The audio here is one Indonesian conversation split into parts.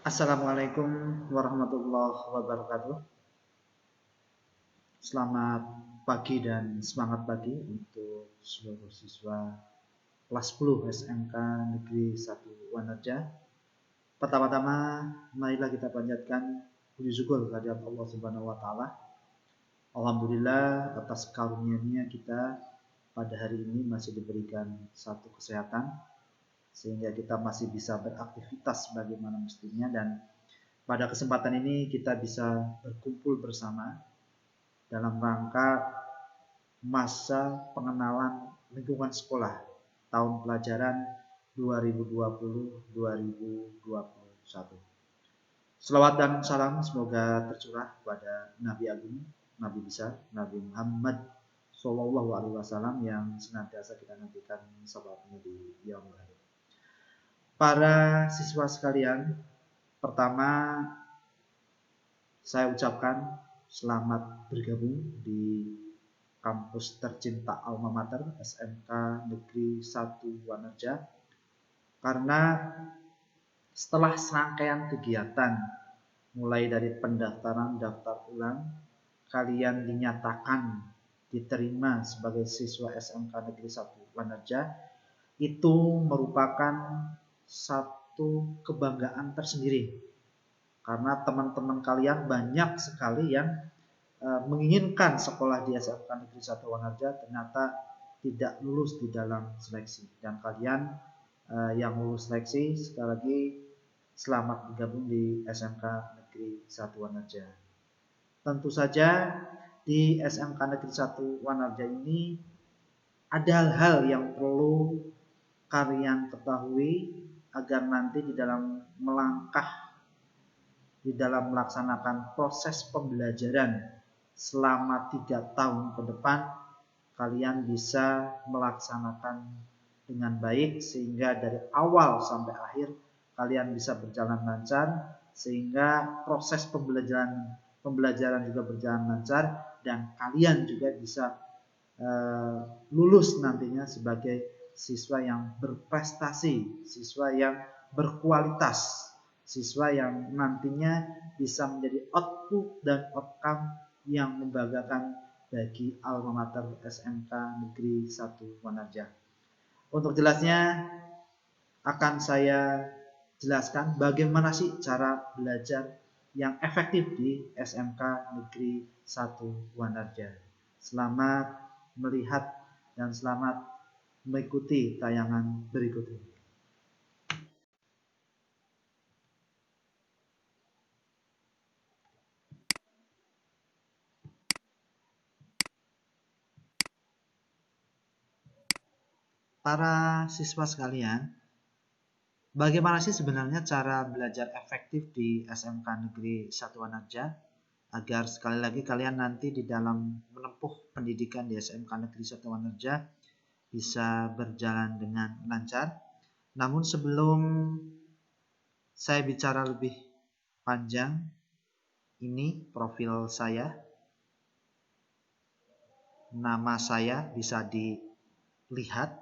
Assalamualaikum warahmatullahi wabarakatuh. Selamat pagi dan semangat pagi untuk seluruh siswa kelas 10 SMK Negeri 1 Wanarja. Pertama-tama marilah kita panjatkan puji syukur kehadirat Allah Subhanahu wa taala. Alhamdulillah atas karunia-Nya kita pada hari ini masih diberikan satu kesehatan sehingga kita masih bisa beraktivitas sebagaimana mestinya, dan pada kesempatan ini kita bisa berkumpul bersama dalam rangka masa pengenalan lingkungan sekolah tahun pelajaran 2020-2021. Selawat dan salam semoga tercurah kepada Nabi Agung, Nabi besar, Nabi Muhammad Sallallahu Alaihi Wasallam yang senantiasa kita nantikan salawatnya di yaumul akhir. Para siswa sekalian, pertama saya ucapkan selamat bergabung di kampus tercinta Alma Mater SMK Negeri 1 Wanarja, karena setelah serangkaian kegiatan mulai dari pendaftaran, daftar ulang, kalian dinyatakan diterima sebagai siswa SMK Negeri 1 Wanarja. Itu merupakan satu kebanggaan tersendiri, karena teman-teman kalian banyak sekali yang menginginkan sekolah di SMK Negeri 1 Wanarja ternyata tidak lulus di dalam seleksi, dan kalian yang lulus seleksi sekali lagi selamat bergabung di SMK Negeri 1 Wanarja. Tentu saja di SMK Negeri 1 Wanarja ini ada hal-hal yang perlu kalian ketahui agar nanti di dalam melaksanakan proses pembelajaran selama 3 tahun ke depan, kalian bisa melaksanakan dengan baik sehingga dari awal sampai akhir kalian bisa berjalan lancar, sehingga proses pembelajaran juga berjalan lancar, dan kalian juga bisa lulus nantinya sebagai siswa yang berprestasi, siswa yang berkualitas, siswa yang nantinya bisa menjadi output dan outcome yang membanggakan bagi Alma Mater SMK Negeri 1 Wanarja. Untuk jelasnya akan saya jelaskan bagaimana sih cara belajar yang efektif di SMK Negeri 1 Wanarja. Selamat melihat dan selamat mengikuti tayangan berikut ini. Para siswa sekalian, bagaimana sih sebenarnya cara belajar efektif di SMK Negeri 1 Wanarja agar sekali lagi kalian nanti di dalam menempuh pendidikan di SMK Negeri 1 Wanarja bisa berjalan dengan lancar. Namun sebelum saya bicara lebih panjang, ini profil saya. Nama saya bisa dilihat.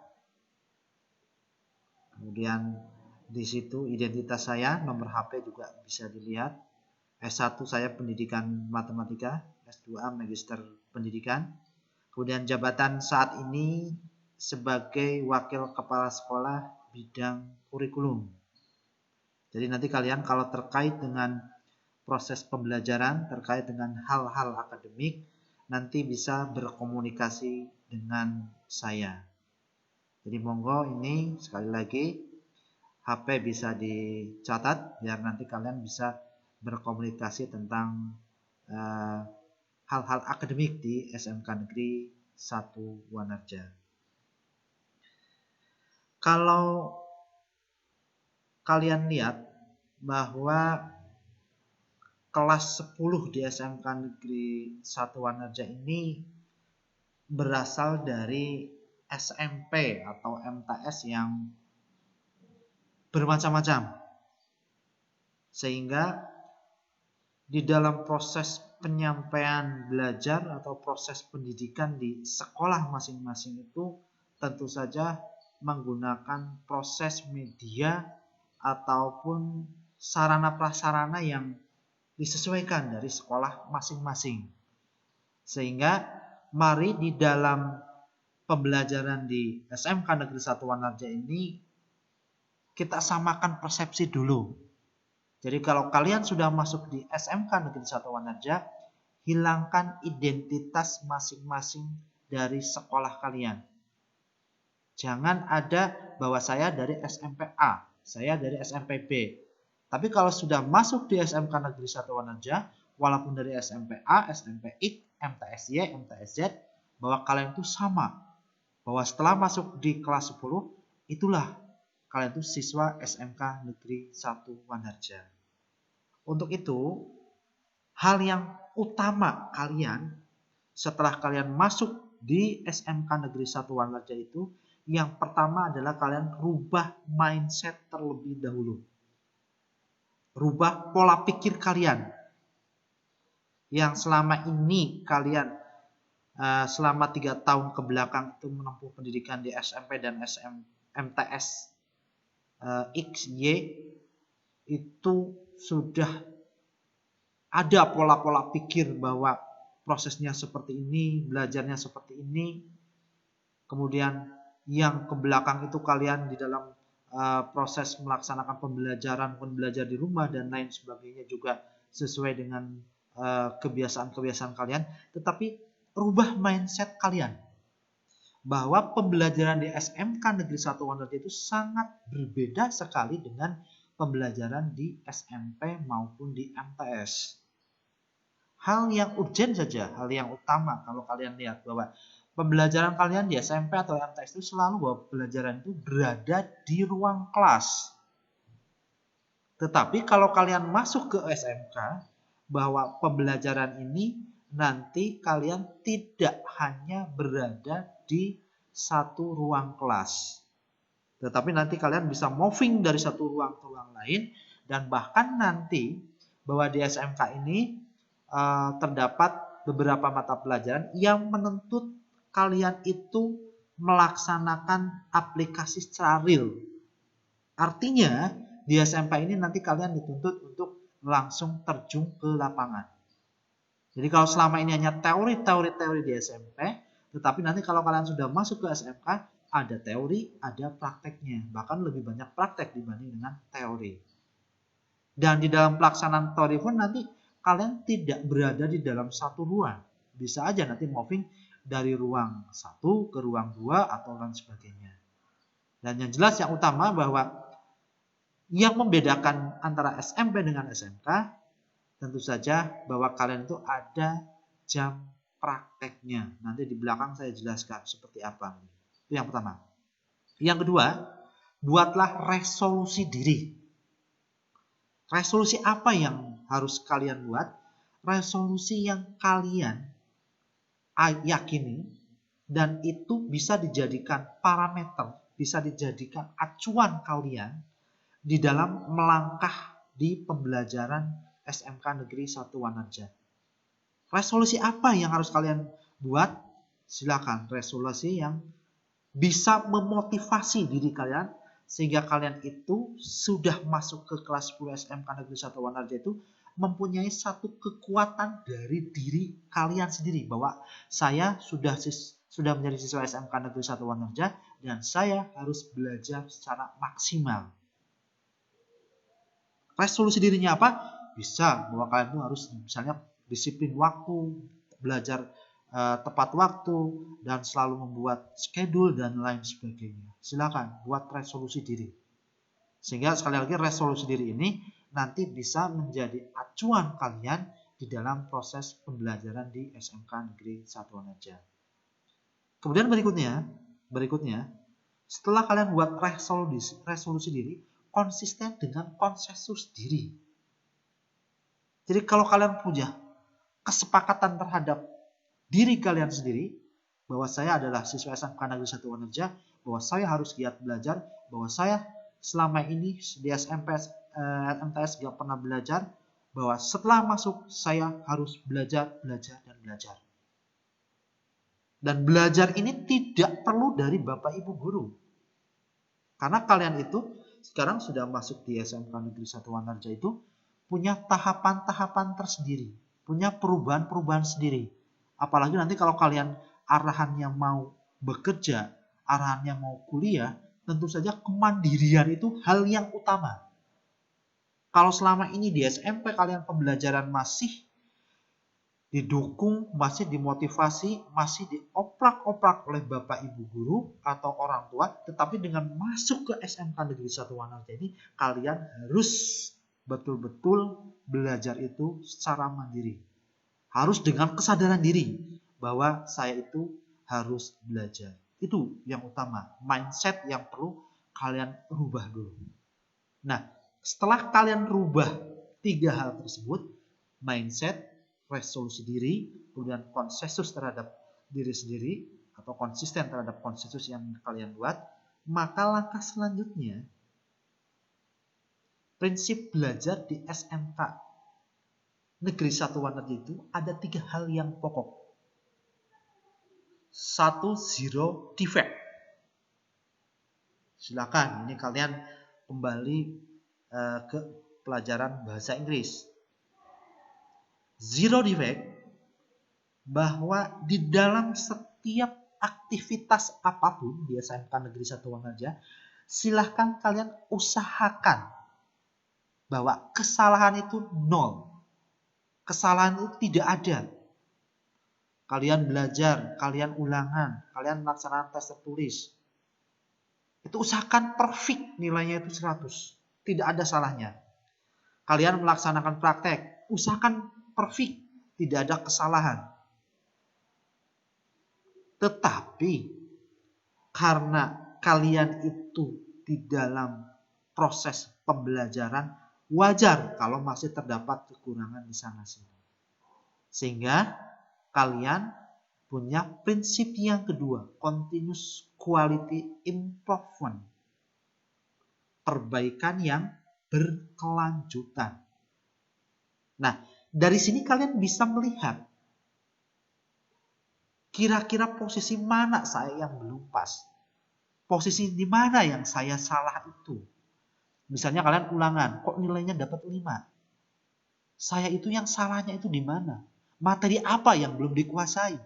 Kemudian di situ identitas saya, nomor HP juga bisa dilihat. S1 saya pendidikan matematika, S2 magister pendidikan. Kemudian jabatan saat ini sebagai wakil kepala sekolah bidang kurikulum. Jadi nanti kalian kalau terkait dengan proses pembelajaran, terkait dengan hal-hal akademik, nanti bisa berkomunikasi dengan saya. Jadi monggo ini sekali lagi HP bisa dicatat biar nanti kalian bisa berkomunikasi tentang hal-hal akademik di SMK Negeri 1 Wanarja. Kalau kalian lihat bahwa kelas 10 di SMK Negeri 1 Wanarja ini berasal dari SMP atau MTS yang bermacam-macam, sehingga di dalam proses penyampaian belajar atau proses pendidikan di sekolah masing-masing itu tentu saja menggunakan proses media ataupun sarana prasarana yang disesuaikan dari sekolah masing-masing. Sehingga mari di dalam pembelajaran di SMK Negeri 1 Wanarja ini kita samakan persepsi dulu. Jadi kalau kalian sudah masuk di SMK Negeri 1 Wanarja, hilangkan identitas masing-masing dari sekolah kalian. Jangan ada bahwa saya dari SMP A, saya dari SMP B. Tapi kalau sudah masuk di SMK Negeri 1 Wanarja, walaupun dari SMP A, SMP X, MTSY, MTSZ, bahwa kalian itu sama. Bahwa setelah masuk di kelas 10, itulah kalian itu siswa SMK Negeri 1 Wanarja. Untuk itu, hal yang utama kalian setelah kalian masuk di SMK Negeri 1 Wanarja itu, yang pertama adalah kalian rubah mindset terlebih dahulu. Rubah pola pikir kalian. Yang selama ini kalian selama 3 tahun ke belakang itu menempuh pendidikan di SMP dan MTS XY itu sudah ada pola-pola pikir bahwa prosesnya seperti ini, belajarnya seperti ini. Kemudian yang ke belakang itu kalian di dalam proses melaksanakan pembelajaran, belajar di rumah dan lain sebagainya juga sesuai dengan kebiasaan-kebiasaan kalian. Tetapi rubah mindset kalian bahwa pembelajaran di SMK Negeri 1 Wanarja itu sangat berbeda sekali dengan pembelajaran di SMP maupun di MTS. Hal yang urgent saja, hal yang utama kalau kalian lihat bahwa pembelajaran kalian di SMP atau MTS itu selalu bahwa pembelajaran itu berada di ruang kelas. Tetapi kalau kalian masuk ke SMK, bahwa pembelajaran ini nanti kalian tidak hanya berada di satu ruang kelas. Tetapi nanti kalian bisa moving dari satu ruang ke ruang lain. Dan bahkan nanti bahwa di SMK ini terdapat beberapa mata pelajaran yang menuntut kalian itu melaksanakan aplikasi secara real. Artinya di SMK ini nanti kalian dituntut untuk langsung terjun ke lapangan. Jadi kalau selama ini hanya teori di SMP, tetapi nanti kalau kalian sudah masuk ke SMK, ada teori, ada prakteknya. Bahkan lebih banyak praktek dibanding dengan teori. Dan di dalam pelaksanaan teori pun nanti kalian tidak berada di dalam satu ruang. Bisa aja nanti moving dari ruang 1 ke ruang 2 atau lain sebagainya. Dan yang jelas yang utama bahwa yang membedakan antara SMP dengan SMK tentu saja bahwa kalian itu ada jam prakteknya. Nanti di belakang saya jelaskan seperti apa. Itu yang pertama. Yang kedua, buatlah resolusi diri. Resolusi apa yang harus kalian buat? Resolusi yang kalian yakini dan itu bisa dijadikan parameter, bisa dijadikan acuan kalian di dalam melangkah di pembelajaran SMK Negeri 1 Wanarja. Resolusi apa yang harus kalian buat? Silakan resolusi yang bisa memotivasi diri kalian sehingga kalian itu sudah masuk ke kelas 10 SMK Negeri 1 Wanarja itu mempunyai satu kekuatan dari diri kalian sendiri bahwa saya sudah menjadi siswa SMK Negeri 1 Wanarja dan saya harus belajar secara maksimal. Resolusi dirinya apa? Bisa bahwa kalian itu harus misalnya disiplin waktu, belajar tepat waktu, dan selalu membuat schedule dan lain sebagainya. Silakan buat resolusi diri. Sehingga sekali lagi resolusi diri ini nanti bisa menjadi acuan kalian di dalam proses pembelajaran di SMK Negeri 1 Wanarja. Kemudian berikutnya, setelah kalian buat resolusi diri, konsisten dengan konsensus diri. Jadi kalau kalian punya kesepakatan terhadap diri kalian sendiri, bahwa saya adalah siswa SMK Negeri 1 Wanarja, bahwa saya harus giat belajar, bahwa saya selama ini di SMP MTS gak pernah belajar, bahwa setelah masuk saya harus belajar. Dan belajar ini tidak perlu dari Bapak Ibu guru. Karena kalian itu sekarang sudah masuk di SMK Negeri 1 Wanarja itu punya tahapan-tahapan tersendiri, punya perubahan-perubahan sendiri. Apalagi nanti kalau kalian arahannya mau bekerja, arahannya mau kuliah, tentu saja kemandirian itu hal yang utama. Kalau selama ini di SMP kalian pembelajaran masih didukung, masih dimotivasi, masih dioprak-oprak oleh Bapak Ibu guru atau orang tua, tetapi dengan masuk ke SMK Negeri 1 Wanarja ini, kalian harus betul-betul belajar itu secara mandiri. Harus dengan kesadaran diri bahwa saya itu harus belajar. Itu yang utama, mindset yang perlu kalian rubah dulu. Nah, setelah kalian rubah 3 hal tersebut, mindset, resolusi diri, kemudian konsensus terhadap diri sendiri, atau konsisten terhadap konsensus yang kalian buat, maka langkah selanjutnya, prinsip belajar di SMK Negeri 1 Wanarja itu ada 3 hal yang pokok. 1, zero defect. Silakan, ini kalian kembali ke pelajaran bahasa Inggris. Zero defect, bahwa di dalam setiap aktivitas apapun di SMK Negeri 1 Wanarja, silahkan kalian usahakan bahwa kesalahan itu 0. Kesalahan itu tidak ada. Kalian belajar, kalian ulangan, kalian melaksanakan tes tertulis. Itu usahakan perfect, nilainya itu 100. Tidak ada salahnya. Kalian melaksanakan praktek, usahakan perfect, tidak ada kesalahan. Tetapi karena kalian itu di dalam proses pembelajaran, wajar kalau masih terdapat kekurangan di sana-sini. Sehingga kalian punya prinsip yang kedua, continuous quality improvement. Perbaikan yang berkelanjutan. Nah, dari sini kalian bisa melihat kira-kira posisi mana saya yang belum pas. Posisi di mana yang saya salah itu. Misalnya kalian ulangan, kok nilainya dapat 5. Saya itu yang salahnya itu di mana? Materi apa yang belum dikuasai?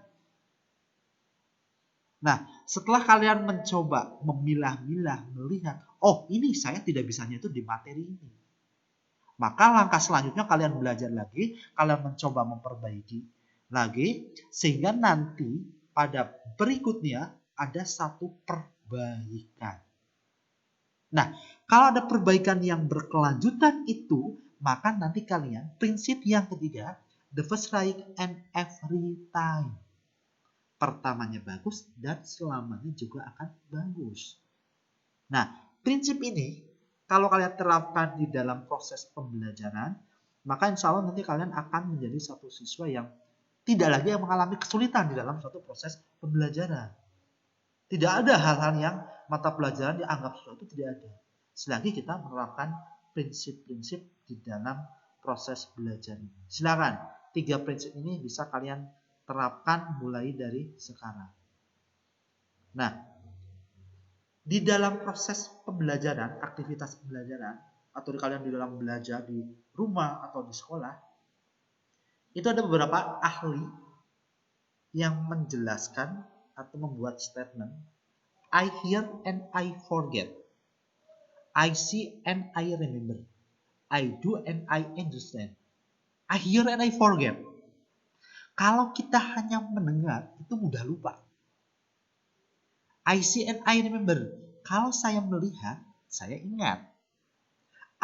Nah, setelah kalian mencoba memilah-milah, melihat, oh ini saya tidak bisanya itu di materi ini. Maka langkah selanjutnya kalian belajar lagi, kalian mencoba memperbaiki lagi, sehingga nanti pada berikutnya ada satu perbaikan. Nah, kalau ada perbaikan yang berkelanjutan itu, maka nanti kalian, prinsip yang ketiga, the first right and every time. Pertamanya bagus dan selamanya juga akan bagus. Nah, prinsip ini kalau kalian terapkan di dalam proses pembelajaran, maka insya Allah nanti kalian akan menjadi satu siswa yang tidak lagi mengalami kesulitan di dalam suatu proses pembelajaran. Tidak ada hal-hal yang mata pelajaran dianggap sesuatu, tidak ada. Selagi kita menerapkan prinsip-prinsip di dalam proses belajar ini. Silakan, 3 prinsip ini bisa kalian terapkan mulai dari sekarang. Nah, di dalam proses pembelajaran, aktivitas pembelajaran, atau kalian di dalam belajar di rumah atau di sekolah, itu ada beberapa ahli yang menjelaskan atau membuat statement, I hear and I forget, I see and I remember, I do and I understand, I hear and I forget. Kalau kita hanya mendengar, itu mudah lupa. I see and I remember. Kalau saya melihat, saya ingat.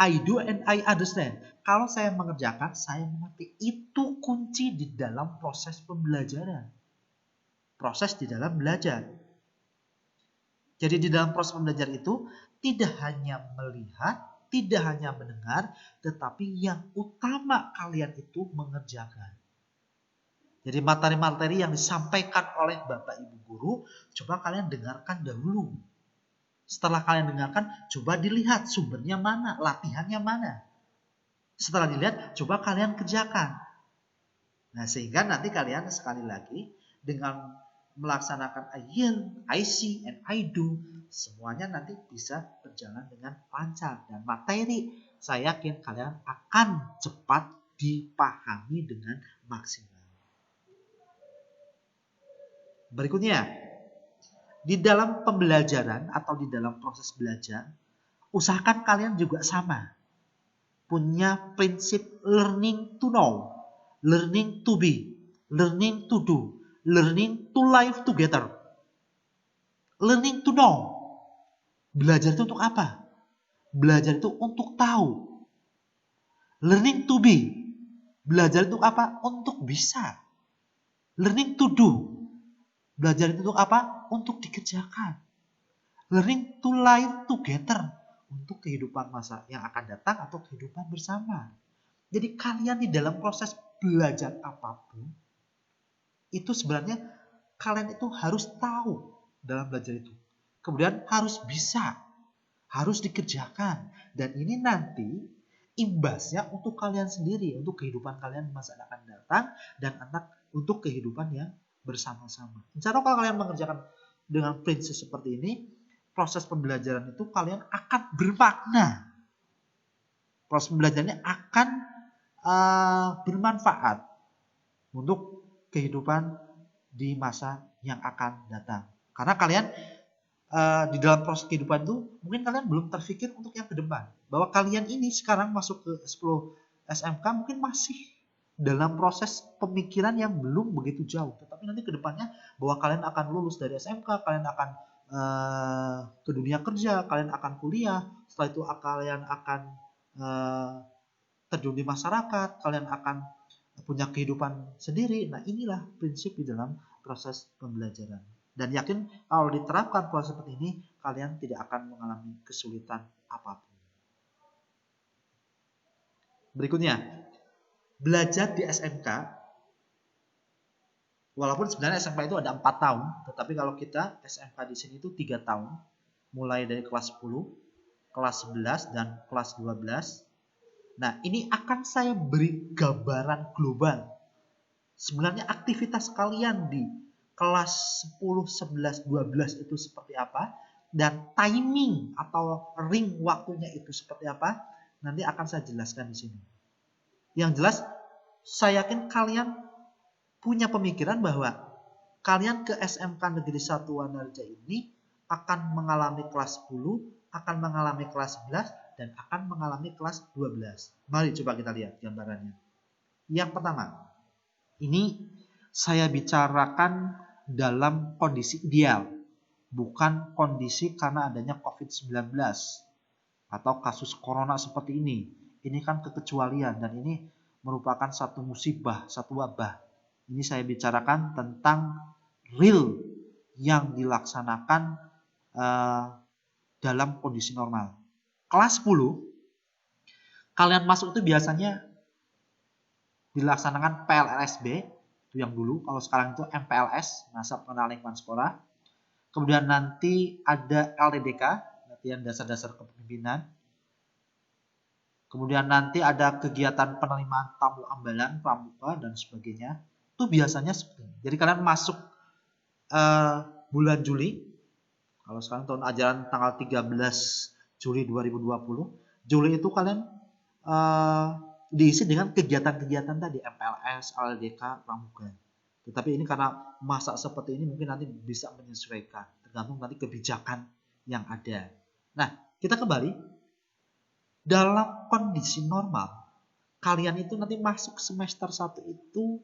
I do and I understand. Kalau saya mengerjakan, saya mengerti. Itu kunci di dalam proses pembelajaran. Proses di dalam belajar. Jadi di dalam proses pembelajaran itu, tidak hanya melihat, tidak hanya mendengar, tetapi yang utama kalian itu mengerjakan. Jadi materi-materi yang disampaikan oleh Bapak Ibu Guru, coba kalian dengarkan dahulu. Setelah kalian dengarkan, coba dilihat sumbernya mana, latihannya mana. Setelah dilihat, coba kalian kerjakan. Nah, sehingga nanti kalian sekali lagi dengan melaksanakan I hear, I see, and I do, semuanya nanti bisa berjalan dengan lancar. Dan materi saya yakin kalian akan cepat dipahami dengan maksimal. Berikutnya, di dalam pembelajaran atau di dalam proses belajar, usahakan kalian juga sama. Punya prinsip learning to know, learning to be, learning to do, learning to live together. Learning to know. Belajar itu untuk apa? Belajar itu untuk tahu. Learning to be. Belajar itu apa? Untuk bisa. Learning to do. Belajar itu untuk apa? Untuk dikerjakan. Learning to live together. Untuk kehidupan masa yang akan datang atau kehidupan bersama. Jadi kalian di dalam proses belajar apapun, itu sebenarnya kalian itu harus tahu dalam belajar itu. Kemudian harus bisa. Harus dikerjakan. Dan ini nanti imbasnya untuk kalian sendiri. Untuk kehidupan kalian di masa yang akan datang. Dan untuk kehidupan yang bersama-sama. Insya Allah kalau kalian mengerjakan dengan prinsip seperti ini, proses pembelajaran itu kalian akan bermakna. Proses pembelajarannya akan bermanfaat untuk kehidupan di masa yang akan datang. Karena kalian di dalam proses kehidupan itu mungkin kalian belum terpikir untuk yang ke depan. Bahwa kalian ini sekarang masuk ke 10 SMK mungkin masih dalam proses pemikiran yang belum begitu jauh. Tetapi nanti ke depannya bahwa kalian akan lulus dari SMK, kalian akan ke dunia kerja, kalian akan kuliah, setelah itu kalian akan terjun di masyarakat, kalian akan punya kehidupan sendiri. Nah inilah prinsip di dalam proses pembelajaran. Dan yakin kalau diterapkan proses seperti ini, kalian tidak akan mengalami kesulitan apapun. Berikutnya, belajar di SMK, walaupun sebenarnya SMK itu ada 4 tahun, tetapi kalau kita SMK di sini itu 3 tahun, mulai dari kelas 10, kelas 11, dan kelas 12. Nah, ini akan saya beri gambaran global. Sebenarnya aktivitas kalian di kelas 10, 11, 12 itu seperti apa, dan timing atau ring waktunya itu seperti apa, nanti akan saya jelaskan di sini. Yang jelas, saya yakin kalian punya pemikiran bahwa kalian ke SMK Negeri 1 Wanarja ini akan mengalami kelas 10, akan mengalami kelas 11, dan akan mengalami kelas 12. Mari coba kita lihat gambarannya. Yang pertama, ini saya bicarakan dalam kondisi ideal, bukan kondisi karena adanya COVID-19 atau kasus corona seperti ini. Ini kan kekecualian dan ini merupakan satu musibah, satu wabah. Ini saya bicarakan tentang real yang dilaksanakan dalam kondisi normal. Kelas 10, kalian masuk itu biasanya dilaksanakan PLSB, itu yang dulu. Kalau sekarang itu MPLS, Masa Pengenalan Lingkungan Sekolah. Kemudian nanti ada LDDK, latihan dasar-dasar kepemimpinan. Kemudian nanti ada kegiatan penerimaan tamu ambalan, pramuka, dan sebagainya. Itu biasanya seperti ini. Jadi kalian masuk bulan Juli. Kalau sekarang tahun ajaran tanggal 13 Juli 2020. Juli itu kalian diisi dengan kegiatan-kegiatan tadi, MPLS, LDK, pramuka. Tetapi ini karena masa seperti ini mungkin nanti bisa menyesuaikan, tergantung nanti kebijakan yang ada. Nah, kita kembali. Dalam kondisi normal, kalian itu nanti masuk semester 1 itu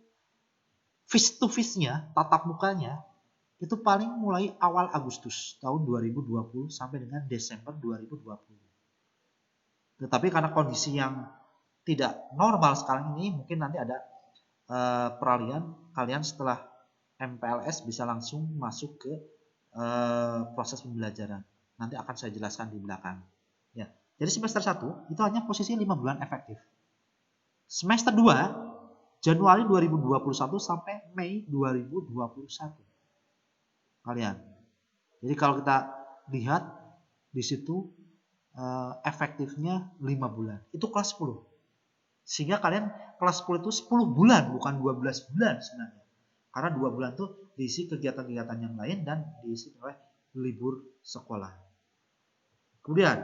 face to face-nya, tatap mukanya, itu paling mulai awal Agustus tahun 2020 sampai dengan Desember 2020. Tetapi karena kondisi yang tidak normal sekarang ini, mungkin nanti ada peralihan, kalian setelah MPLS bisa langsung masuk ke proses pembelajaran. Nanti akan saya jelaskan di belakang. Ya. Jadi semester 1 itu hanya posisi 5 bulan efektif. Semester 2 Januari 2021 sampai Mei 2021. Kalian. Jadi kalau kita lihat di situ efektifnya 5 bulan. Itu kelas 10. Sehingga kalian kelas 10 itu 10 bulan bukan 12 bulan sebenarnya. Karena 2 bulan itu diisi kegiatan-kegiatan yang lain dan diisi oleh libur sekolah. Kemudian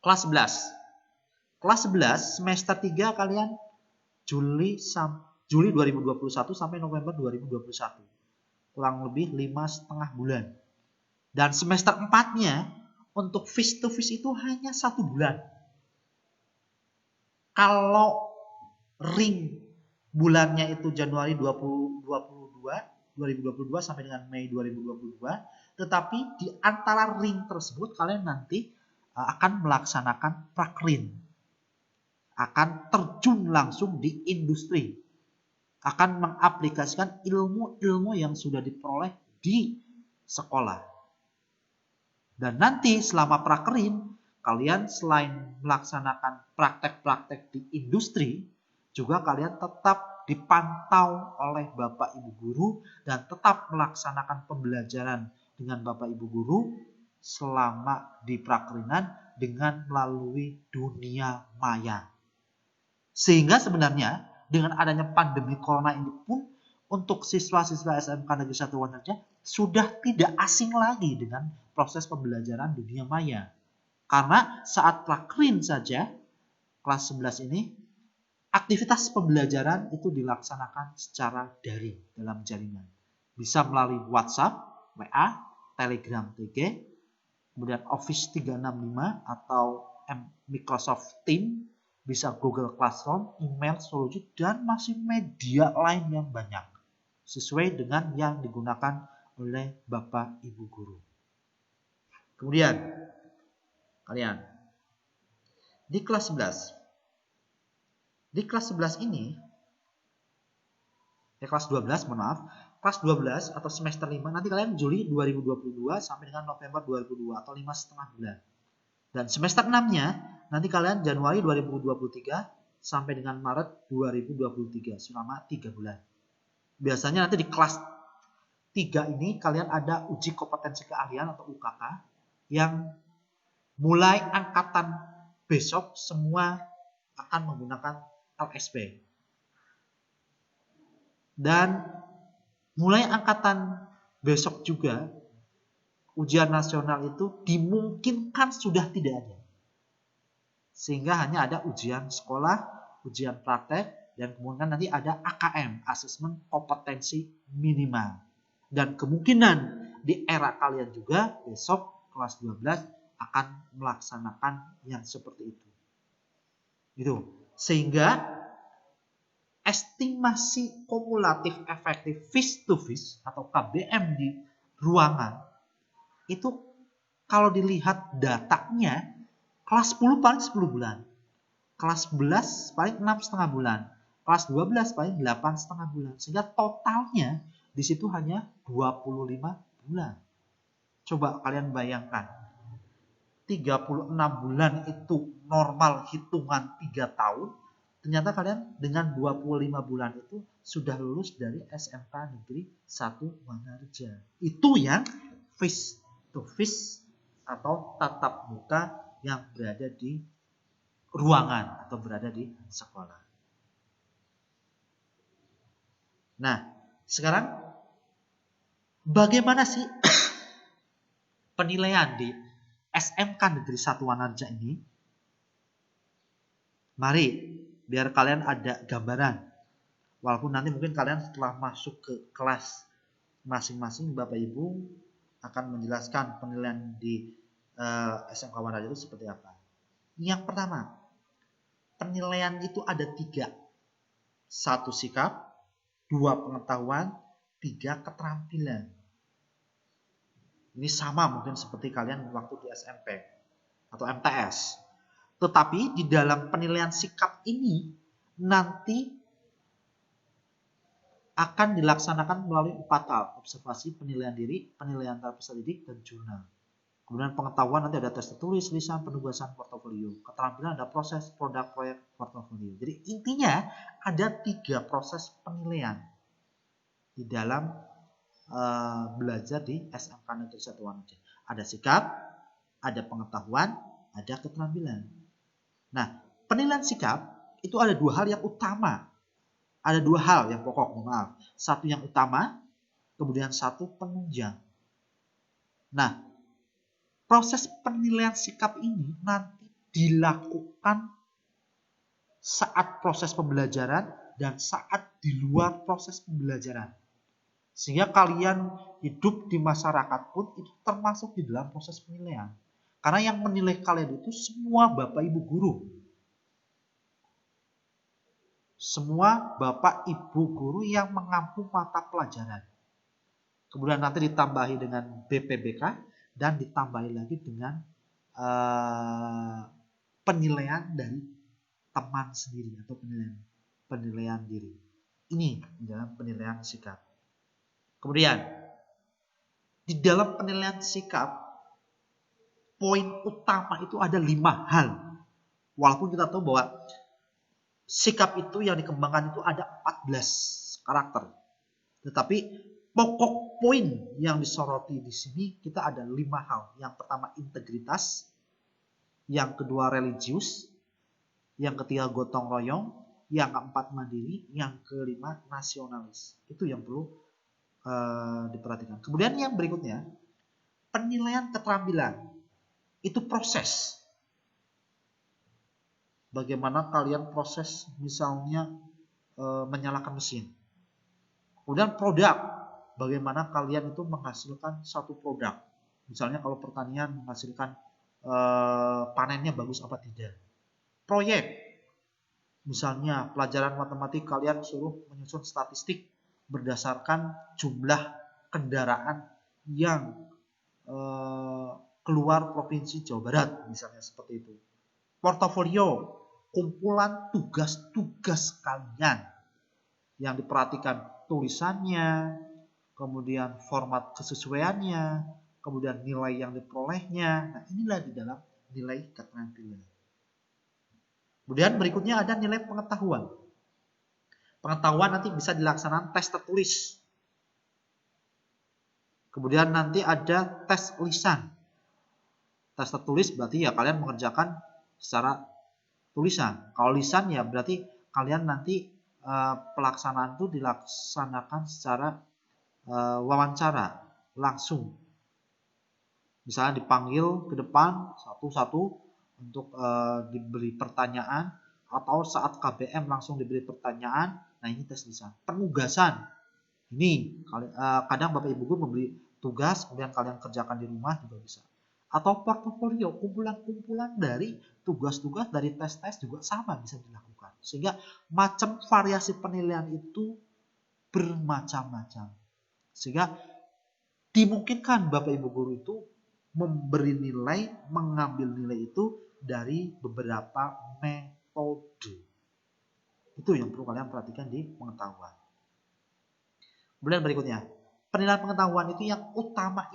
kelas 11. Kelas 11 semester 3 kalian Juli 2021 sampai November 2021. Kurang lebih 5,5 bulan. Dan semester 4-nya untuk face to face itu hanya 1 bulan. Kalau ring bulannya itu Januari 2022 sampai dengan Mei 2022, tetapi di antara ring tersebut kalian nanti akan melaksanakan prakrin, akan terjun langsung di industri, akan mengaplikasikan ilmu-ilmu yang sudah diperoleh di sekolah. Dan nanti selama prakrin, kalian selain melaksanakan praktek-praktek di industri, juga kalian tetap dipantau oleh Bapak Ibu Guru dan tetap melaksanakan pembelajaran dengan Bapak Ibu Guru selama di prakrinan dengan melalui dunia maya. Sehingga sebenarnya dengan adanya pandemi corona ini pun untuk siswa-siswa SMK Negeri 1 Wanarja sudah tidak asing lagi dengan proses pembelajaran dunia maya. Karena saat prakrin saja kelas 11 ini aktivitas pembelajaran itu dilaksanakan secara daring dalam jaringan. Bisa melalui WhatsApp, WA, Telegram TG, kemudian Office 365 atau Microsoft Teams, bisa Google Classroom, email, Sology, dan masih media lain yang banyak. Sesuai dengan yang digunakan oleh Bapak Ibu Guru. Kemudian, kalian di kelas 11. Di kelas 11 ini, kelas 12, mohon maaf, kelas 12 atau semester 5, nanti kalian Juli 2022 sampai dengan November 2022 atau 5,5 bulan. Dan semester 6-nya, nanti kalian Januari 2023 sampai dengan Maret 2023, selama 3 bulan. Biasanya nanti di kelas 3 ini kalian ada uji kompetensi keahlian atau UKK yang mulai angkatan besok semua akan menggunakan LSP. Dan mulai angkatan besok juga ujian nasional itu dimungkinkan sudah tidak ada. Sehingga hanya ada ujian sekolah, ujian praktek, dan kemudian nanti ada AKM, asesmen kompetensi minimal. Dan kemungkinan di era kalian juga besok kelas 12 akan melaksanakan yang seperti itu. Gitu. Sehingga estimasi kumulatif efektif face to face atau KBM di ruangan itu kalau dilihat datanya kelas 10 paling 10 bulan, kelas 11 paling 6,5 bulan, kelas 12 paling 8,5 bulan, sehingga totalnya di situ hanya 25 bulan. Coba kalian bayangkan, 36 bulan itu normal hitungan 3 tahun, ternyata kalian dengan 25 bulan itu sudah lulus dari SMK Negeri 1 Wanarja. Itu yang face to face atau tatap muka yang berada di ruangan atau berada di sekolah. Nah, sekarang bagaimana sih penilaian di SMK Negeri 1 Wanarja ini? Mari, biar kalian ada gambaran. Walaupun nanti mungkin kalian setelah masuk ke kelas masing-masing, Bapak Ibu akan menjelaskan penilaian di SMK Wanarja itu seperti apa. Yang pertama, penilaian itu ada 3. 1 sikap, 2 pengetahuan, 3 keterampilan. Ini sama mungkin seperti kalian waktu di SMP atau MTS. Tetapi di dalam penilaian sikap ini nanti akan dilaksanakan melalui 4 hal. Observasi, penilaian diri, penilaian terhadap peserta didik, dan jurnal. Kemudian pengetahuan nanti ada tes tertulis, lisan, penugasan, portofolio. Keterampilan ada proses, produk, proyek, portofolio. Jadi intinya ada 3 proses penilaian di dalam belajar di SMK Negeri 1 Wanarja. Ada sikap, ada pengetahuan, ada keterampilan. Nah, penilaian sikap itu ada 2 hal yang utama. Ada 2 hal yang pokok, mohon maaf. Satu yang utama kemudian 1 penunjang. Nah, proses penilaian sikap ini nanti dilakukan saat proses pembelajaran dan saat di luar proses pembelajaran. Sehingga kalian hidup di masyarakat pun itu termasuk di dalam proses penilaian. Karena yang menilai kalian itu semua Bapak Ibu guru. Semua Bapak Ibu guru yang mengampu mata pelajaran. Kemudian nanti ditambahi dengan BPBK dan ditambahi lagi dengan penilaian dari teman sendiri atau penilaian diri. Ini dalam penilaian sikap. Kemudian di dalam penilaian sikap, poin utama itu ada 5 hal. Walaupun kita tahu bahwa sikap itu yang dikembangkan itu ada 14 karakter. Tetapi pokok poin yang disoroti di sini kita ada 5 hal. Yang pertama integritas, yang kedua religius, yang ketiga gotong royong, yang keempat mandiri, yang kelima nasionalis. Itu yang perlu diperhatikan. Kemudian yang berikutnya, penilaian keterampilan. Itu proses. Bagaimana kalian proses misalnya menyalakan mesin. Kemudian produk. Bagaimana kalian itu menghasilkan satu produk. Misalnya kalau pertanian menghasilkan panennya bagus apa tidak. Proyek. Misalnya pelajaran matematik kalian suruh menyusun statistik berdasarkan jumlah kendaraan yang keluar provinsi Jawa Barat. Misalnya seperti itu. Portofolio. Kumpulan tugas-tugas kalian. Yang diperhatikan tulisannya, kemudian format kesesuaiannya, kemudian nilai yang diperolehnya. Nah, inilah di dalam nilai keterampilan. Kemudian berikutnya ada nilai pengetahuan. Pengetahuan nanti bisa dilaksanakan tes tertulis. Kemudian nanti ada tes lisan. Tes tertulis berarti ya kalian mengerjakan secara tulisan. Kalau lisan ya berarti kalian nanti pelaksanaan itu dilaksanakan secara wawancara langsung. Misalnya dipanggil ke depan satu-satu untuk diberi pertanyaan, atau saat KBM langsung diberi pertanyaan. Nah, ini tes lisan. Penugasan. Ini kadang Bapak Ibu guru memberi tugas kemudian kalian kerjakan di rumah juga bisa. Atau portofolio, kumpulan-kumpulan dari tugas-tugas dari tes-tes juga sama bisa dilakukan. Sehingga macam variasi penilaian itu bermacam-macam. Sehingga dimungkinkan Bapak Ibu guru itu memberi nilai, mengambil nilai itu dari beberapa metode. Itu yang perlu kalian perhatikan di pengetahuan. Kemudian berikutnya, penilaian pengetahuan itu yang utama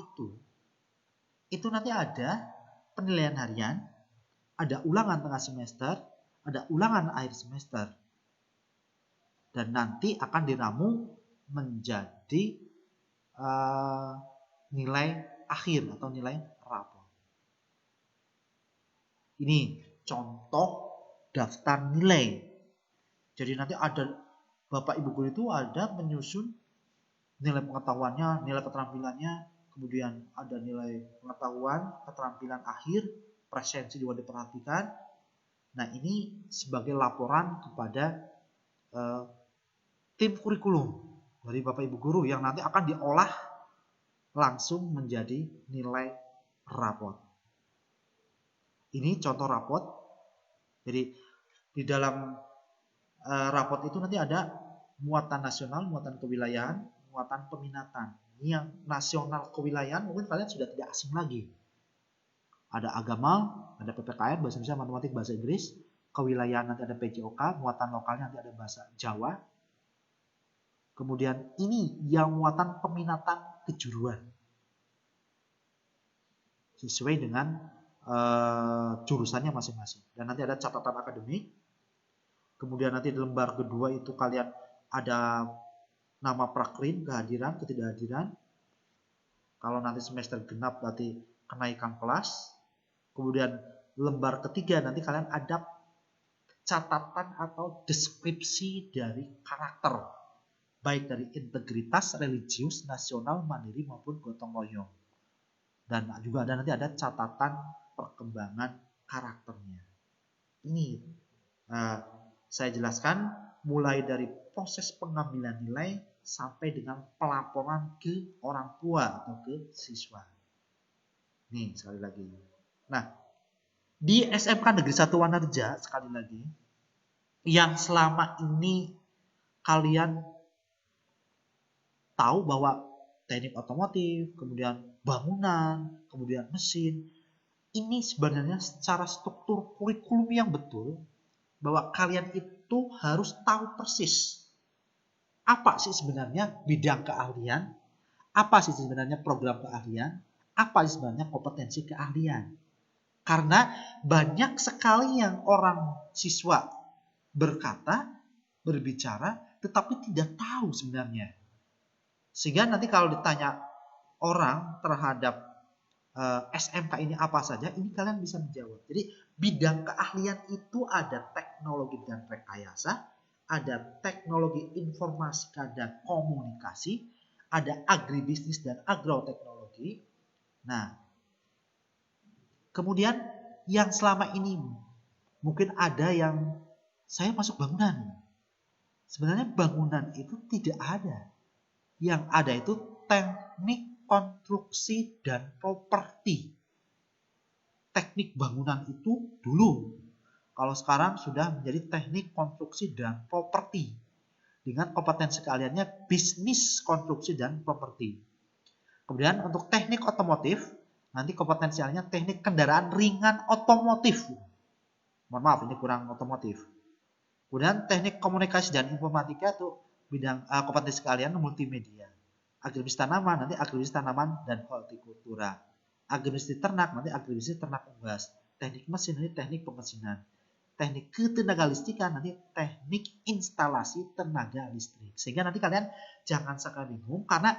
itu nanti ada penilaian harian, ada ulangan tengah semester, ada ulangan akhir semester. Dan nanti akan diramu menjadi nilai akhir atau nilai rapor. Ini contoh daftar nilai. Jadi nanti ada Bapak Ibu guru itu ada menyusun nilai pengetahuannya, nilai keterampilannya, kemudian ada nilai pengetahuan, keterampilan akhir, presensi juga diperhatikan. Nah, ini sebagai laporan kepada tim kurikulum dari Bapak Ibu guru yang nanti akan diolah langsung menjadi nilai raport. Ini contoh raport. Jadi di dalam raport itu nanti ada muatan nasional, muatan kewilayahan, muatan peminatan. Ini yang nasional kewilayahan mungkin kalian sudah tidak asing lagi. Ada agama, ada PPKN, bahasa Indonesia, matematik, bahasa Inggris. Kewilayahan nanti ada PJOK, muatan lokalnya nanti ada bahasa Jawa. Kemudian ini yang muatan peminatan kejuruan. Sesuai dengan jurusannya masing-masing. Dan nanti ada catatan akademik. Kemudian nanti di lembar kedua itu kalian ada nama prakrin, kehadiran, ketidakhadiran. Kalau nanti semester genap berarti kenaikan kelas. Kemudian lembar ketiga nanti kalian ada catatan atau deskripsi dari karakter. baik dari integritas religius, nasional, mandiri maupun gotong royong. Dan juga nanti ada catatan perkembangan karakternya. Ini saya jelaskan mulai dari proses pengambilan nilai sampai dengan pelaporan ke orang tua atau ke siswa. Nih sekali lagi. Nah, di SMK Negeri 1 Wanarja sekali lagi, yang selama ini kalian tahu bahwa teknik otomotif, kemudian bangunan, kemudian mesin, ini sebenarnya secara struktur kurikulum yang betul, bahwa kalian itu harus tahu persis apa sih sebenarnya bidang keahlian, apa sih sebenarnya program keahlian, apa sih sebenarnya kompetensi keahlian. Karena banyak sekali yang orang siswa berkata, berbicara, tetapi tidak tahu sebenarnya. Sehingga nanti kalau ditanya orang terhadap SMK ini apa saja, ini kalian bisa menjawab. Jadi bidang keahlian itu ada teknologi dan rekayasa, ada teknologi informatika dan komunikasi, ada agribisnis dan agroteknologi. Nah, kemudian yang selama ini mungkin ada yang saya masuk bangunan. Sebenarnya bangunan itu tidak ada. Yang ada itu teknik konstruksi dan properti. Teknik bangunan itu dulu. Kalau sekarang sudah menjadi teknik konstruksi dan properti. Dengan kompetensi keahliannya bisnis konstruksi dan properti. Kemudian untuk teknik otomotif, nanti kompetensialnya teknik kendaraan ringan otomotif. Mohon maaf, ini kurang otomotif. Kemudian teknik komunikasi dan informatika itu bidang kompetensi keahlian multimedia. Agribisnis tanaman, nanti agribisnis tanaman dan hortikultura. Agribisnis ternak, nanti agribisnis ternak unggas. Teknik mesin, nanti teknik pemesinan. Teknik ketenaga listrikan, nanti teknik instalasi tenaga listrik. Sehingga nanti kalian jangan sekali bingung karena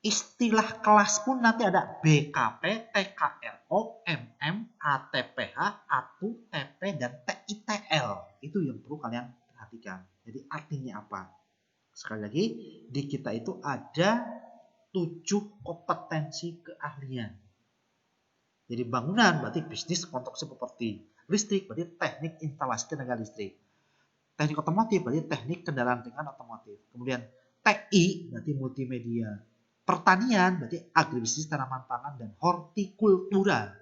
istilah kelas pun nanti ada BKP, TKRO, MM, ATPH, ATU, TP, dan TITL. Itu yang perlu kalian perhatikan. Jadi artinya apa? Sekali lagi, di kita itu ada 7 kompetensi keahlian. Jadi bangunan berarti bisnis konstruksi properti. Listrik berarti teknik instalasi tenaga listrik. Teknik otomotif berarti teknik kendaraan ringan otomotif. Kemudian TI berarti multimedia. Pertanian berarti agribisnis tanaman pangan dan hortikultura.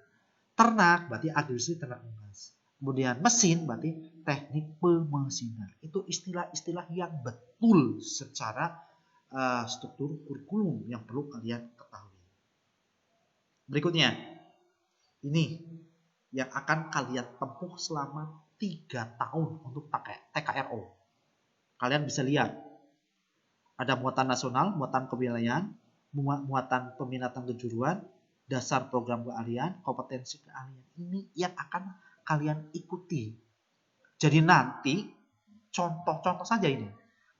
Ternak berarti agribisnis ternak unggas. Kemudian mesin berarti teknik pemesinan. Itu istilah-istilah yang betul secara struktur kurikulum yang perlu kalian ketahui. Berikutnya, ini yang akan kalian tempuh selama 3 tahun untuk TKRO. Kalian bisa lihat, ada muatan nasional, muatan kewilayahan, muatan peminatan kejuruan, dasar program keahlian, kompetensi keahlian. Ini yang akan kalian ikuti. Jadi nanti, contoh-contoh saja ini.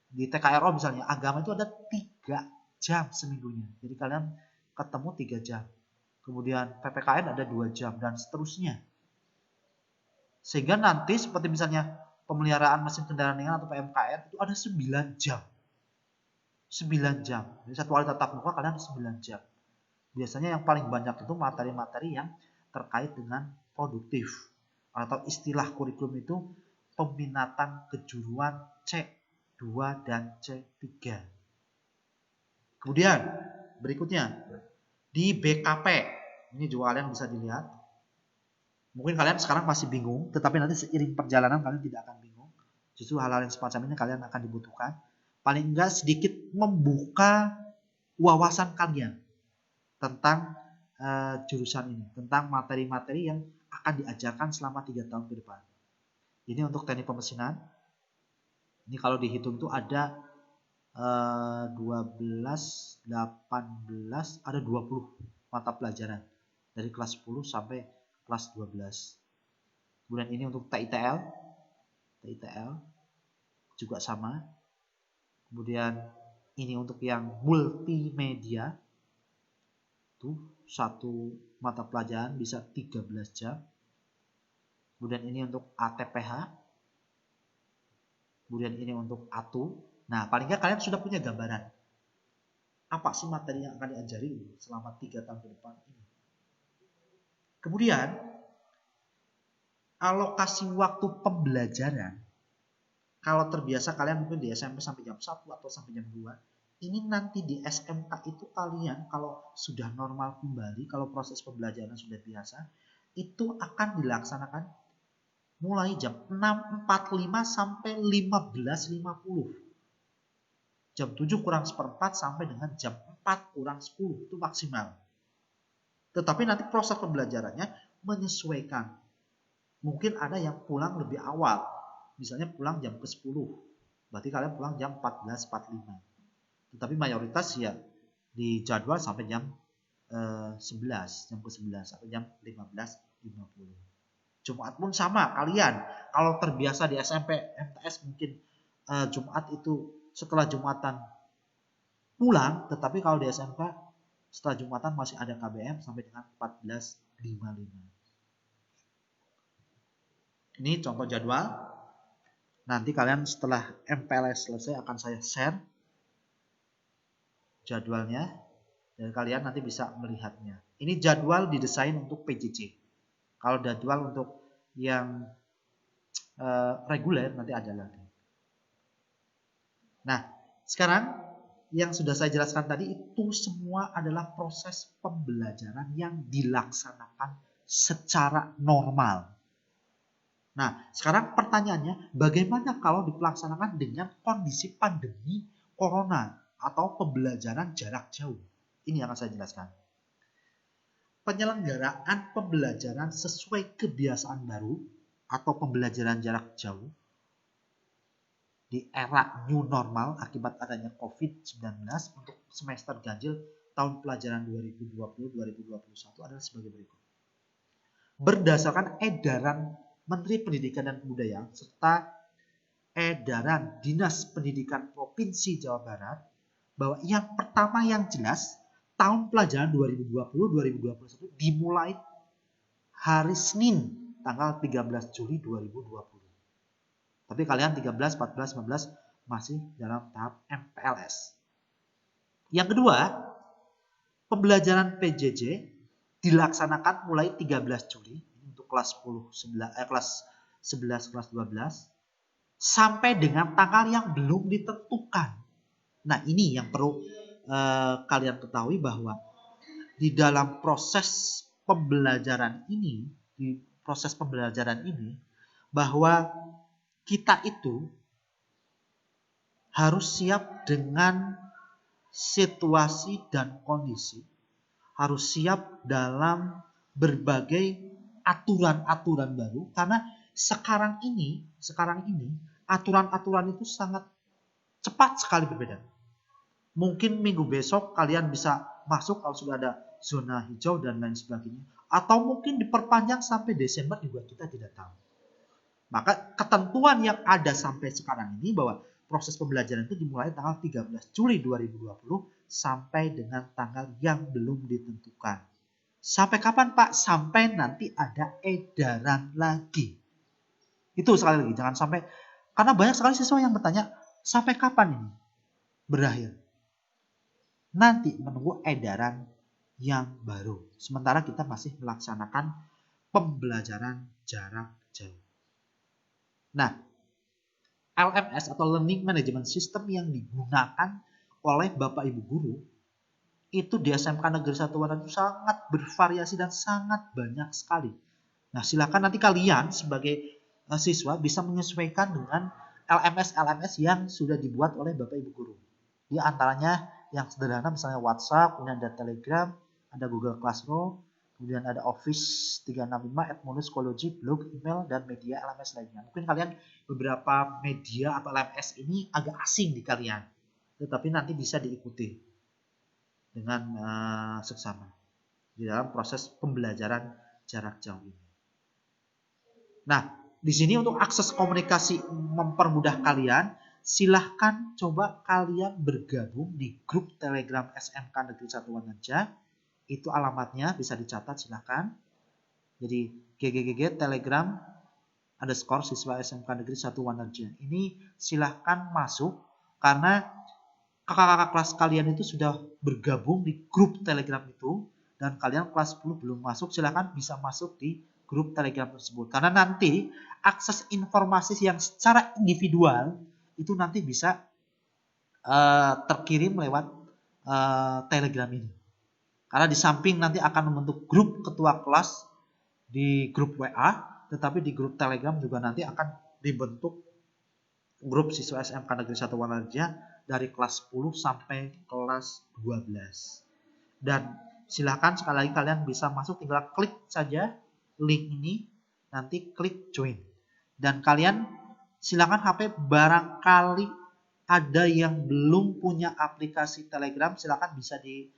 Di TKRO misalnya, agama itu ada 3 jam seminggunya. Jadi kalian ketemu 3 jam. Kemudian PPKN ada 2 jam dan seterusnya. Sehingga nanti seperti misalnya pemeliharaan mesin kendaraan ringan atau PMKR itu ada 9 jam. 9 jam. Jadi satu kali tatap muka kalian 9 jam. Biasanya yang paling banyak itu materi-materi yang terkait dengan produktif. Atau istilah kurikulum itu peminatan kejuruan C2 dan C3. Kemudian berikutnya di BKP. Ini juga kalian bisa dilihat. Mungkin kalian sekarang masih bingung, tetapi nanti seiring perjalanan kalian tidak akan bingung. Justru hal-hal yang semacam ini kalian akan dibutuhkan. Paling enggak sedikit membuka wawasan kalian tentang jurusan ini, tentang materi-materi yang akan diajarkan selama 3 tahun ke depan. Ini untuk teknik pemesinan. Ini kalau dihitung itu ada 12, 18, ada 20 mata pelajaran dari kelas 10 sampai kelas 12. Kemudian ini untuk TITL juga sama. Kemudian ini untuk yang multimedia, tuh satu mata pelajaran bisa 13 jam. Kemudian ini untuk ATPH. Kemudian ini untuk ATU. Nah, paling nggak kalian sudah punya gambaran. Apa sih materi yang akan diajari selama 3 tahun ke depan ini. Kemudian, alokasi waktu pembelajaran. Kalau terbiasa kalian mungkin di SMP sampai jam 1 atau sampai jam 2. Ini nanti di SMK itu kalian kalau sudah normal kembali, kalau proses pembelajaran sudah biasa, itu akan dilaksanakan mulai jam 6.45 sampai 15.50. Jam 7 kurang seperempat sampai dengan jam 4 kurang 10 itu maksimal. Tetapi nanti proses pembelajarannya menyesuaikan. Mungkin ada yang pulang lebih awal. Misalnya pulang jam ke-10. Berarti kalian pulang jam 14.45. Tetapi mayoritas ya di jadwal sampai jam 11, jam ke-11 atau jam 15.50. Jumat pun sama kalian. Kalau terbiasa di SMP, MTS mungkin Jumat itu setelah Jumatan pulang, tetapi kalau di SMK setelah Jumatan masih ada KBM sampai dengan 14.55. Ini contoh jadwal. Nanti kalian setelah MPLS selesai akan saya share jadwalnya dan kalian nanti bisa melihatnya. Ini jadwal didesain untuk PJJ. Kalau jadwal untuk yang reguler nanti ada lagi. Nah, sekarang yang sudah saya jelaskan tadi itu semua adalah proses pembelajaran yang dilaksanakan secara normal. Nah, sekarang pertanyaannya, bagaimana kalau dilaksanakan dengan kondisi pandemi corona atau pembelajaran jarak jauh? Ini yang akan saya jelaskan. Penyelenggaraan pembelajaran sesuai kebiasaan baru atau pembelajaran jarak jauh di era new normal akibat adanya COVID-19 untuk semester ganjil tahun pelajaran 2020-2021 adalah sebagai berikut. Berdasarkan edaran Menteri Pendidikan dan Kebudayaan serta edaran Dinas Pendidikan Provinsi Jawa Barat bahwa yang pertama yang jelas tahun pelajaran 2020-2021 dimulai hari Senin tanggal 13 Juli 2020. Tapi kalian 13, 14, 15 masih dalam tahap MPLS. Yang kedua, pembelajaran PJJ dilaksanakan mulai 13 Juli untuk kelas 11, kelas 12 sampai dengan tanggal yang belum ditentukan. Nah, ini yang perlu kalian ketahui bahwa di dalam proses pembelajaran ini, bahwa kita itu harus siap dengan situasi dan kondisi, harus siap dalam berbagai aturan-aturan baru karena sekarang ini aturan-aturan itu sangat cepat sekali berbeda. Mungkin minggu besok kalian bisa masuk kalau sudah ada zona hijau dan lain sebagainya, atau mungkin diperpanjang sampai Desember juga kita tidak tahu. Maka ketentuan yang ada sampai sekarang ini bahwa proses pembelajaran itu dimulai tanggal 13 Juli 2020 sampai dengan tanggal yang belum ditentukan. Sampai kapan Pak? Sampai nanti ada edaran lagi. Itu sekali lagi, jangan sampai, karena banyak sekali siswa yang bertanya, sampai kapan ini berakhir? Nanti menunggu edaran yang baru. Sementara kita masih melaksanakan pembelajaran jarak jauh. Nah, LMS atau Learning Management System yang digunakan oleh Bapak Ibu Guru itu di SMK Negeri 1 Wanan itu sangat bervariasi dan sangat banyak sekali. Nah, silakan nanti kalian sebagai siswa bisa menyesuaikan dengan LMS yang sudah dibuat oleh Bapak Ibu Guru. Di antaranya yang sederhana misalnya WhatsApp, kemudian ada Telegram, ada Google Classroom, kemudian ada Office 365, Edmonus, Schoology, blog, email, dan media LMS lainnya. Mungkin kalian beberapa media atau LMS ini agak asing di kalian, tetapi nanti bisa diikuti dengan seksama di dalam proses pembelajaran jarak jauh ini. Nah, di sini untuk akses komunikasi mempermudah kalian, silahkan coba kalian bergabung di grup Telegram SMK Negeri 1 Wanaja. Itu alamatnya bisa dicatat silahkan. Jadi GGGG Telegram _ siswa SMK Negeri 1 Wanaja. Ini silahkan masuk Karena kakak-kakak kelas kalian itu sudah bergabung di grup Telegram itu, dan kalian kelas 10 belum masuk, silahkan bisa masuk di grup Telegram tersebut. Karena nanti akses informasi yang secara individual itu nanti bisa terkirim lewat Telegram ini. Karena di samping nanti akan membentuk grup ketua kelas di grup WA, tetapi di grup Telegram juga nanti akan dibentuk grup siswa SMK Negeri 1 Wanarja dari kelas 10 sampai kelas 12. Dan silakan sekali lagi kalian bisa masuk, tinggal klik saja link ini, nanti klik join. Dan kalian silakan HP barangkali ada yang belum punya aplikasi Telegram, silakan bisa di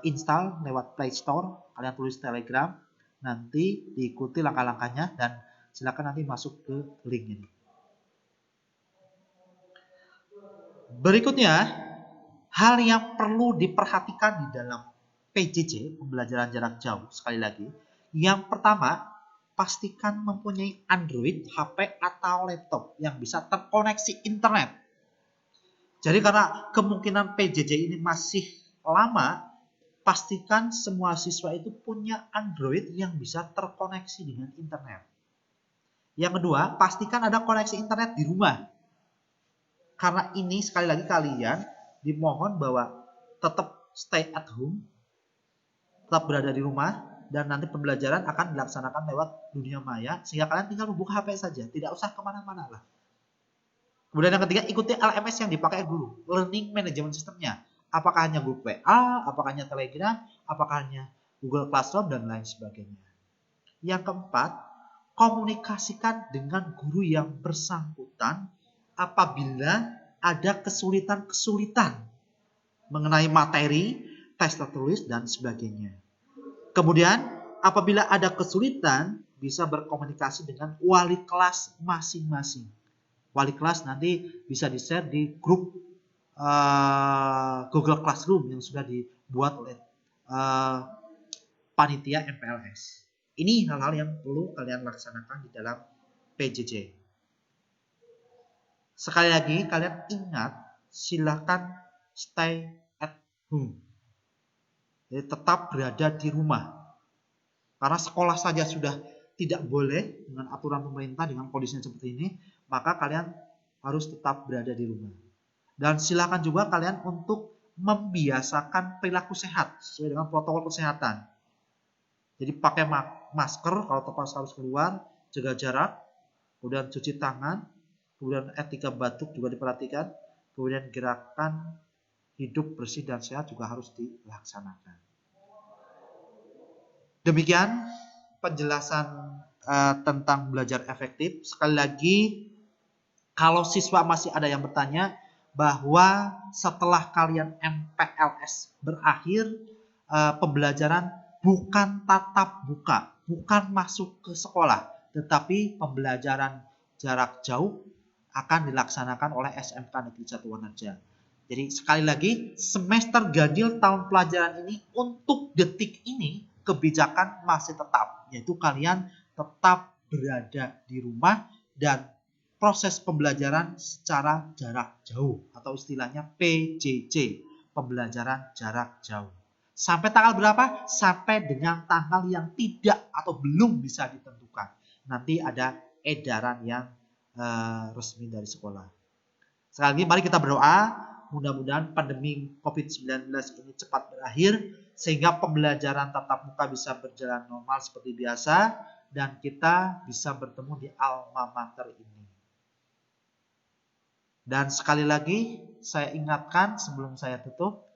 install lewat Play Store. Kalian tulis Telegram, nanti diikuti langkah-langkahnya dan silakan nanti masuk ke link ini. Berikutnya, hal yang perlu diperhatikan di dalam PJJ, pembelajaran jarak jauh, sekali lagi. Yang pertama, pastikan mempunyai Android, HP, atau laptop yang bisa terkoneksi internet. Jadi karena kemungkinan PJJ ini masih lama, pastikan semua siswa itu punya Android yang bisa terkoneksi dengan internet. Yang kedua, pastikan ada koneksi internet di rumah. Karena ini sekali lagi kalian dimohon bahwa tetap stay at home, tetap berada di rumah, dan nanti pembelajaran akan dilaksanakan lewat dunia maya, sehingga kalian tinggal membuka HP saja, tidak usah kemana-mana lah. Kemudian yang ketiga, ikuti LMS yang dipakai guru, learning management systemnya. Apakah hanya grup WA, apakah hanya Telegram, apakah hanya Google Classroom, dan lain sebagainya. Yang keempat, komunikasikan dengan guru yang bersangkutan apabila ada kesulitan-kesulitan mengenai materi, tes tertulis, dan sebagainya. Kemudian, apabila ada kesulitan, bisa berkomunikasi dengan wali kelas masing-masing. Wali kelas nanti bisa di-share di grup Google Classroom yang sudah dibuat oleh panitia MPLS. Ini hal-hal yang perlu kalian laksanakan di dalam PJJ. Sekali lagi, kalian ingat, silakan stay at home. Jadi tetap berada di rumah. Karena sekolah saja sudah tidak boleh dengan aturan pemerintah dengan kondisinya seperti ini, maka kalian harus tetap berada di rumah. Dan silakan juga kalian untuk membiasakan perilaku sehat sesuai dengan protokol kesehatan. Jadi pakai masker kalau terpaksa harus keluar, jaga jarak, kemudian cuci tangan, kemudian etika batuk juga diperhatikan, kemudian gerakan hidup bersih dan sehat juga harus dilaksanakan. Demikian penjelasan tentang belajar efektif. Sekali lagi, kalau siswa masih ada yang bertanya, bahwa setelah kalian MPLS berakhir, pembelajaran bukan tatap muka, bukan masuk ke sekolah, tetapi pembelajaran jarak jauh akan dilaksanakan oleh SMK Negeri 1 Wanarja. Jadi sekali lagi, semester ganjil tahun pelajaran ini untuk detik ini kebijakan masih tetap, yaitu kalian tetap berada di rumah dan proses pembelajaran secara jarak jauh atau istilahnya PJJ, pembelajaran jarak jauh. Sampai tanggal berapa? Sampai dengan tanggal yang tidak atau belum bisa ditentukan. Nanti ada edaran yang resmi dari sekolah. Sekali lagi mari kita berdoa, mudah-mudahan pandemi COVID-19 ini cepat berakhir sehingga pembelajaran tatap muka bisa berjalan normal seperti biasa dan kita bisa bertemu di alma mater ini. Dan sekali lagi saya ingatkan sebelum saya tutup,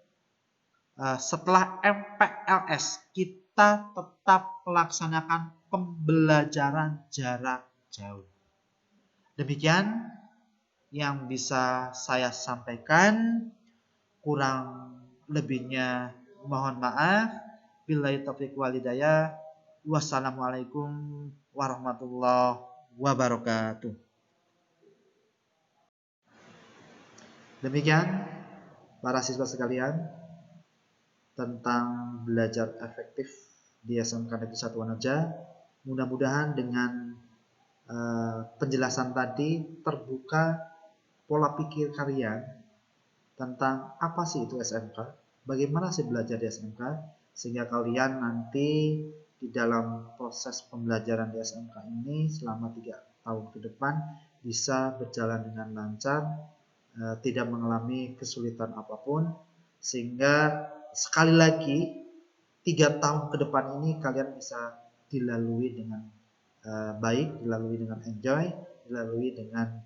setelah MPLS kita tetap melaksanakan pembelajaran jarak jauh. Demikian yang bisa saya sampaikan, kurang lebihnya mohon maaf. Billahi taufiq wal hidayah. Wassalamualaikum warahmatullahi wabarakatuh. Demikian para siswa sekalian tentang belajar efektif di SMK Negeri 1 Wanarja. Mudah-mudahan dengan penjelasan tadi terbuka pola pikir kalian tentang apa sih itu SMK, bagaimana sih belajar di SMK, sehingga kalian nanti di dalam proses pembelajaran di SMK ini selama 3 tahun ke depan bisa berjalan dengan lancar, tidak mengalami kesulitan apapun, sehingga sekali lagi 3 tahun ke depan ini kalian bisa dilalui dengan baik, dilalui dengan enjoy, dilalui dengan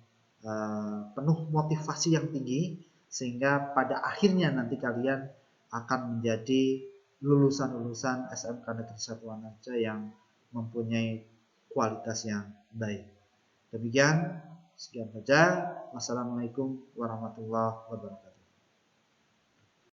penuh motivasi yang tinggi, sehingga pada akhirnya nanti kalian akan menjadi lulusan-lulusan SMK Negeri 1 Wanarja yang mempunyai kualitas yang baik. Demikian, sekian saja. Wassalamualaikum warahmatullahi wabarakatuh.